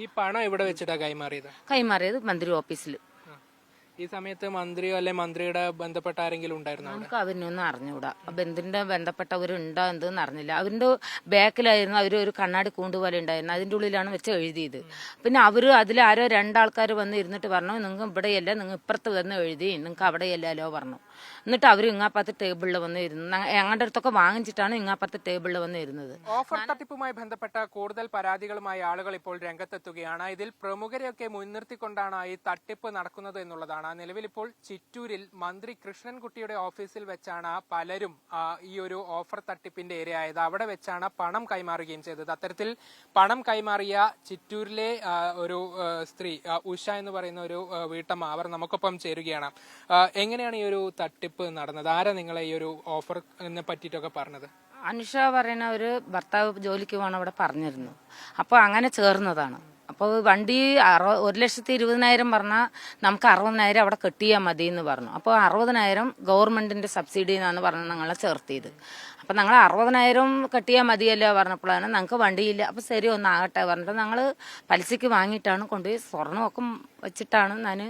ഈ പണം ഇവിടെ വെച്ചിട്ടാ കൈമാറിയത് മന്ത്രി ഓഫീസിൽ. ഈ സമയത്ത് മന്ത്രിയോ അല്ലെ മന്ത്രിയുടെ ബന്ധപ്പെട്ട ആരെങ്കിലും ഉണ്ടായിരുന്നോ? നമുക്ക് അവനൊന്നും അറിഞ്ഞൂടാ. ബന്ധുവിന്റെ ബന്ധപ്പെട്ടവരുണ്ടോ എന്തെന്ന് അറിഞ്ഞില്ല. അവരുടെ ബാക്കിലായിരുന്നു ഒരു കണ്ണാടി കൂണ്ട് പോലെ ഉണ്ടായിരുന്നു, അതിന്റെ ഉള്ളിലാണ് വെച്ച് എഴുതിയത്. പിന്നെ അതിലാരോ രണ്ടാൾക്കാർ വന്ന് ഇരുന്നിട്ട് പറഞ്ഞു, നിങ്ങൾ ഇവിടെയല്ല, നിങ്ങൾ ഇപ്പുറത്ത് വന്ന് എഴുതി, നിങ്ങൾക്ക് അവിടെയല്ലോ പറഞ്ഞു. എന്നിട്ട് അവർ ഇങ്ങാപ്പുറത്ത് ടേബിളിൽ വന്ന് ഇരുന്നു. ഞങ്ങളുടെ അടുത്തൊക്കെ വാങ്ങിച്ചിട്ടാണ് ഇങ്ങാപ്പുറത്ത് ടേബിളിൽ വന്ന് ഇരുന്നത്. ഓഫർ തട്ടിപ്പുമായി ബന്ധപ്പെട്ട കൂടുതൽ പരാതികളുമായി ആളുകൾ ഇപ്പോൾ രംഗത്തെത്തുകയാണ്. ഇതിൽ പ്രമുഖരെയൊക്കെ മുൻനിർത്തിക്കൊണ്ടാണ് ഈ തട്ടിപ്പ് നടക്കുന്നത് എന്നുള്ളതാണ്. നിലവിൽ ഇപ്പോൾ ചിറ്റൂരിൽ മന്ത്രി കൃഷ്ണൻകുട്ടിയുടെ ഓഫീസിൽ വെച്ചാണ് പലരും ഈ ഒരു ഓഫർ തട്ടിപ്പിന്റെ ഇരയായത്. അവിടെ വെച്ചാണ് പണം കൈമാറുകയും ചെയ്തത്. അത്തരത്തിൽ പണം കൈമാറിയ ചിറ്റൂരിലെ ഒരു സ്ത്രീ ഉഷ എന്ന് പറയുന്ന ഒരു വീട്ടമ്മ, അവർ നമുക്കൊപ്പം ചേരുകയാണ്. എങ്ങനെയാണ് ഈ ഒരു തട്ടിപ്പ് നടന്നത്? ആരാ നിങ്ങളെ ഈ ഒരു ഓഫറിനെ പറ്റിയിട്ടൊക്കെ പറഞ്ഞത്? അനുഷ പറയുന്ന ഒരു ഭർത്താവ് ജോലിക്ക് പോകണം അവിടെ പറഞ്ഞിരുന്നു. അപ്പോൾ അങ്ങനെ ചേർന്നതാണ്. അപ്പോൾ വണ്ടി 1,20,000 പറഞ്ഞാൽ നമുക്ക് 60,000 അവിടെ കെട്ടിയാൽ മതി എന്ന് പറഞ്ഞു. അപ്പോൾ 60,000 ഗവൺമെന്റിന്റെ സബ്സിഡി എന്നാണ് പറഞ്ഞ് ഞങ്ങളെ ചേർത്തിയത്. അപ്പം ഞങ്ങൾ 60,000 കെട്ടിയാൽ മതിയല്ലോ പറഞ്ഞപ്പോഴാണ് ഞങ്ങൾക്ക് വണ്ടിയില്ല. അപ്പോൾ ശരി ഒന്നാകട്ടെ പറഞ്ഞിട്ട് ഞങ്ങൾ പലിശയ്ക്ക് വാങ്ങിയിട്ടാണ് കൊണ്ടുപോയി സ്വർണ്ണമൊക്കെ വെച്ചിട്ടാണ് ഞാൻ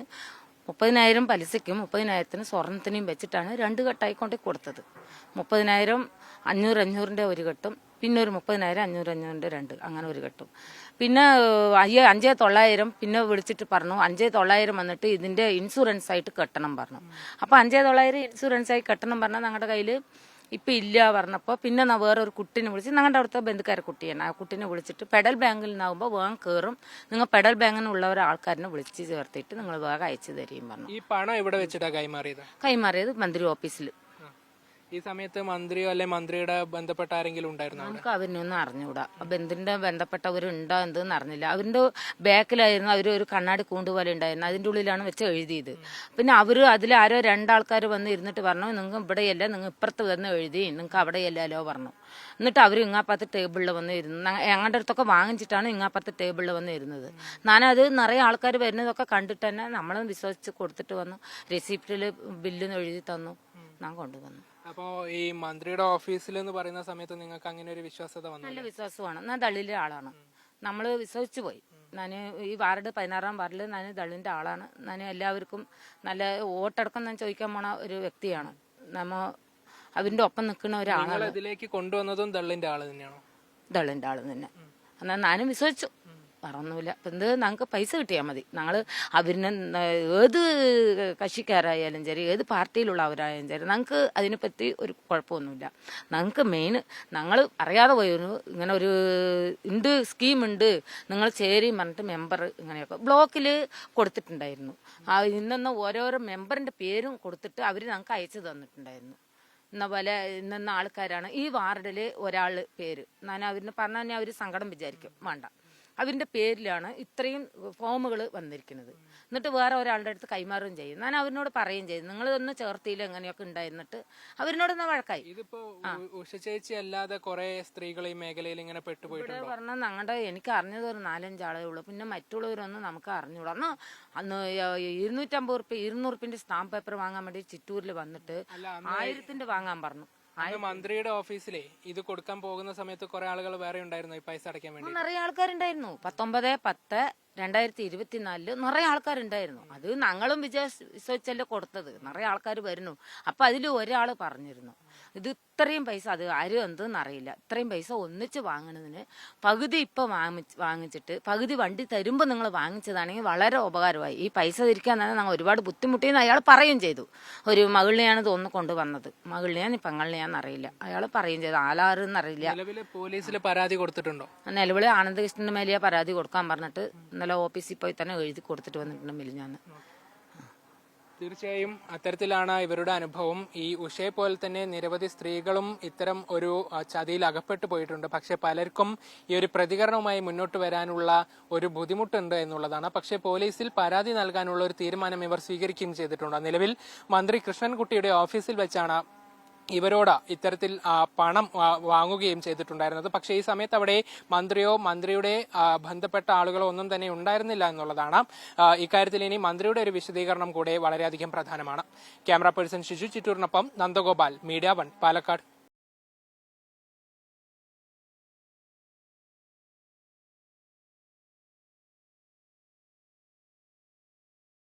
30,000 പലിശയ്ക്കും 30,000 സ്വർണത്തിനും വെച്ചിട്ടാണ് 2 കെട്ടായി കൊണ്ട് കൊടുത്തത്. 30,000 500 ഒരു കെട്ടും, പിന്നെ ഒരു 30,000 500 2, അങ്ങനെ ഒരു കെട്ടും. പിന്നെ 5,900 പിന്നെ വിളിച്ചിട്ട് പറഞ്ഞു 5,900 വന്നിട്ട് ഇതിന്റെ ഇൻഷുറൻസ് ആയിട്ട് കെട്ടണം പറഞ്ഞു. അപ്പോൾ 5,900 ഇൻഷുറൻസ് ആയി കെട്ടണം പറഞ്ഞാൽ ഞങ്ങളുടെ കയ്യിൽ ഇപ്പം ഇല്ല പറഞ്ഞപ്പോൾ പിന്നെ വേറൊരു കുട്ടീനെ വിളിച്ച്, ഞങ്ങളുടെ അവിടുത്തെ ബന്ധുക്കാരെ കുട്ടിയാണ്, ആ കുട്ടീനെ വിളിച്ചിട്ട് ഫെഡറൽ ബാങ്കിൽ നിന്നാകുമ്പോൾ വേഗം കയറും, നിങ്ങൾ ഫെഡറൽ ബാങ്കിനുള്ള ആൾക്കാരിനെ വിളിച്ച് ചേർത്തിട്ട് നിങ്ങൾ വേഗം അയച്ചു തരും പറഞ്ഞു. ഈ പണം ഇവിടെ വെച്ചിട്ടാ കൈമാറിയത് മന്ത്രി ഓഫീസിൽ. ഈ സമയത്ത് മന്ത്രിയോ അല്ലെ മന്ത്രിയുടെ ബന്ധപ്പെട്ട ആരെങ്കിലും ഉണ്ടായിരുന്നോ? നമുക്ക് അവനൊന്നും അറിഞ്ഞൂടാ. ബന്ധുവിന്റെ ബന്ധപ്പെട്ടവരുണ്ടോ എന്തെന്ന് അറിഞ്ഞില്ല. അവരുടെ ബാക്കിലായിരുന്നു ഒരു കണ്ണാടി കൂണ്ട് പോലെ ഉണ്ടായിരുന്നു, അതിന്റെ ഉള്ളിലാണ് വെച്ച് എഴുതിയത്. പിന്നെ അതിലാരോ രണ്ടാൾക്കാർ വന്ന് ഇരുന്നിട്ട് പറഞ്ഞു, നിങ്ങൾ ഇവിടെയല്ല, നിങ്ങൾ ഇപ്പുറത്ത് വന്ന് എഴുതി, നിങ്ങൾക്ക് അവിടെയല്ലോ പറഞ്ഞു. എന്നിട്ട് അവർ ഇങ്ങാപ്പുറത്ത് ടേബിളിൽ വന്ന് ഇരുന്നു. ഞങ്ങളുടെ അടുത്തൊക്കെ വാങ്ങിച്ചിട്ടാണ് ഇങ്ങാപ്പുറത്ത് ടേബിളിൽ വന്ന് ഇരുന്നത്. ഞാനത് നിറയെ ആൾക്കാർ വരുന്നതൊക്കെ കണ്ടിട്ട് തന്നെ നമ്മളും വിശ്വസിച്ച് കൊടുത്തിട്ട് വന്നു. റെസിപ്റ്റിൽ ബില്ല് എഴുതി തന്നു, ഞാൻ കൊണ്ടുവന്നു. അപ്പോ ഈ മന്ത്രിയുടെ ഓഫീസിൽ എന്ന് പറയുന്ന സമയത്ത് നിങ്ങൾക്ക് അങ്ങനെ ഒരു വിശ്വാസത വന്നു? നല്ല വിശ്വാസമാണ്. ഞാൻ ദളിലെ ആളാണ്, നമ്മൾ വിശ്വസിച്ചു പോയി. ഞാൻ ഈ വാർഡ് 16-ാം വാർഡിൽ ഞാൻ ദളിന്റെ ആളാണ്. ഞാൻ എല്ലാവർക്കും നല്ല വോട്ടടക്കം ഞാൻ ചോദിക്കാൻ പോണ ഒരു വ്യക്തിയാണ്. അവന്റെ ഒപ്പം നിൽക്കുന്ന ഒരാളാണ്. ഇതിലേക്ക് കൊണ്ടുവന്നതും ദളിന്റെ ആള് തന്നെയാണോ? ദളിന്റെ ആള് തന്നെ. എന്നാൽ ഞാനും വിശ്വസിച്ചു, പറയൊന്നുമില്ല. അപ്പം ഞങ്ങൾക്ക് പൈസ കിട്ടിയാൽ മതി. ഞങ്ങൾ അവരിന് ഏത് കക്ഷിക്കാരായാലും ശരി, ഏത് പാർട്ടിയിലുള്ളവരായാലും ശരി, ഞങ്ങൾക്ക് അതിനെപ്പറ്റി ഒരു കുഴപ്പമൊന്നുമില്ല. ഞങ്ങൾക്ക് മെയിൻ ഞങ്ങൾ അറിയാതെ പോയൊരു ഇങ്ങനെ ഒരു സ്കീമുണ്ട്, നിങ്ങൾ ചേരി പറഞ്ഞിട്ട് മെമ്പർ ഇങ്ങനെയൊക്കെ ബ്ലോക്കിൽ കൊടുത്തിട്ടുണ്ടായിരുന്നു. ഇന്നെന്ന ഓരോരോ മെമ്പറിന്റെ പേരും കൊടുത്തിട്ട് അവർ ഞങ്ങൾക്ക് അയച്ചു തന്നിട്ടുണ്ടായിരുന്നു. എന്ന പോലെ ഇന്ന ആൾക്കാരാണ് ഈ വാർഡിൽ ഒരാൾ പേര്, ഞാൻ അവരിന് പറഞ്ഞാൽ അവർ സങ്കടം വിചാരിക്കും, വേണ്ട, അവരുടെ പേരിലാണ് ഇത്രയും ഫോമുകൾ വന്നിരിക്കുന്നത്. എന്നിട്ട് വേറെ ഒരാളുടെ അടുത്ത് കൈമാറുകയും ചെയ്യും. ഞാൻ അവരിനോട് പറയുകയും ചെയ്തു, നിങ്ങൾ ഒന്ന് ചേർത്തിയില്ല എങ്ങനെയൊക്കെ ഉണ്ടായിരുന്നിട്ട് അവരിനോടൊന്ന് വഴക്കായി. ഇതിപ്പോ ഉഷ ചേച്ചി അല്ലാതെ കുറെ സ്ത്രീകൾ ഈ മേഖലയിൽ ഇങ്ങനെ പെട്ടുപോയിട്ടുണ്ട് പറഞ്ഞാൽ ഞങ്ങളുടെ എനിക്ക് അറിഞ്ഞത് ഒരു 4-5 ആളേ ഉള്ളൂ. പിന്നെ മറ്റുള്ളവരൊന്നും നമുക്ക് അറിഞ്ഞൂടാ. അന്ന് 250 റുപ്യ 200 റുപ്യന്റെ സ്റ്റാമ്പ് പേപ്പർ വാങ്ങാൻ വേണ്ടി ചിറ്റൂരിൽ വന്നിട്ട് 1000-ന്റെ വാങ്ങാൻ പറഞ്ഞു. മന്ത്രിയുടെ ഓഫീസിലെ ഇത് കൊടുക്കാൻ പോകുന്ന സമയത്ത് കുറെ ആളുകൾ വേറെ ഉണ്ടായിരുന്നു ഈ പൈസ അടയ്ക്കാൻ വേണ്ടി. നിറയെ ആൾക്കാരുണ്ടായിരുന്നു. 19/10/2024 നിറയെ ആൾക്കാരുണ്ടായിരുന്നു. അത് ഞങ്ങളും വിശ്വസിച്ചല്ലേ കൊടുത്തത്. നിറയെ ആൾക്കാർ വരുന്നു. അപ്പൊ അതിൽ ഒരാള് പറഞ്ഞിരുന്നു, ഇത് ഇത്രയും പൈസ, അത് ആരും എന്തെന്ന് അറിയില്ല, ഇത്രയും പൈസ ഒന്നിച്ച് വാങ്ങുന്നതിന് പകുതി ഇപ്പൊ വാങ്ങിച്ചിട്ട് പകുതി വണ്ടി തരുമ്പോ നിങ്ങൾ വാങ്ങിച്ചതാണെങ്കിൽ വളരെ ഉപകാരമായി. ഈ പൈസ തിരിക്കാൻ തന്നെ ഞങ്ങൾ ഒരുപാട് ബുദ്ധിമുട്ടിയെന്ന് അയാൾ പറയുകയും ചെയ്തു. ഒരു മകളിനെയാണ് തോന്നുന്നു കൊണ്ടുവന്നത്, മകളിനെയാണ് പെങ്ങളിനെയാന്ന് അറിയില്ല, അയാൾ പറയുകയും ചെയ്തു. ആലാരെന്നറിയില്ല. പോലീസിൽ പരാതി കൊടുത്തിട്ടുണ്ടോ? നിലവിൽ ആനന്ദകൃഷ്ണന്റെ മേലെയാ പരാതി കൊടുക്കാൻ പറഞ്ഞിട്ട് ഇന്നലെ ഓഫീസിൽ പോയി തന്നെ എഴുതി കൊടുത്തിട്ട് വന്നിട്ടുണ്ട് മിലിഞ്ഞാന്ന്. തീർച്ചയായും അത്തരത്തിലാണ് ഇവരുടെ അനുഭവം. ഈ ഉഷയെ പോലെ തന്നെ നിരവധി സ്ത്രീകളും ഇത്തരം ഒരു ചതിയിൽ അകപ്പെട്ടു പോയിട്ടുണ്ട്. പക്ഷെ പലർക്കും ഈ ഒരു പ്രതികരണവുമായി മുന്നോട്ട് വരാനുള്ള ഒരു ബുദ്ധിമുട്ടുണ്ട് എന്നുള്ളതാണ്. പക്ഷെ പോലീസിൽ പരാതി നൽകാനുള്ള ഒരു തീരുമാനം ഇവർ സ്വീകരിക്കുകയും ചെയ്തിട്ടുണ്ട്. നിലവിൽ മന്ത്രി കൃഷ്ണൻകുട്ടിയുടെ ഓഫീസിൽ വെച്ചാണ് ഇവരോട് ഇത്തരത്തിൽ പണം വാങ്ങുകയും ചെയ്തിട്ടുണ്ടായിരുന്നത്. പക്ഷേ ഈ സമയത്ത് അവിടെ മന്ത്രിയോ മന്ത്രിയുടെ ബന്ധപ്പെട്ട ആളുകളോ ഒന്നും തന്നെ ഉണ്ടായിരുന്നില്ല എന്നുള്ളതാണ്. ഇക്കാര്യത്തിൽ ഇനി മന്ത്രിയുടെ ഒരു വിശദീകരണം കൂടെ വളരെയധികം പ്രധാനമാണ്. ക്യാമറ പേഴ്സൺ ഷിജു ചിറ്റൂരിനൊപ്പം നന്ദഗോപാൽ, മീഡിയ 1, പാലക്കാട്.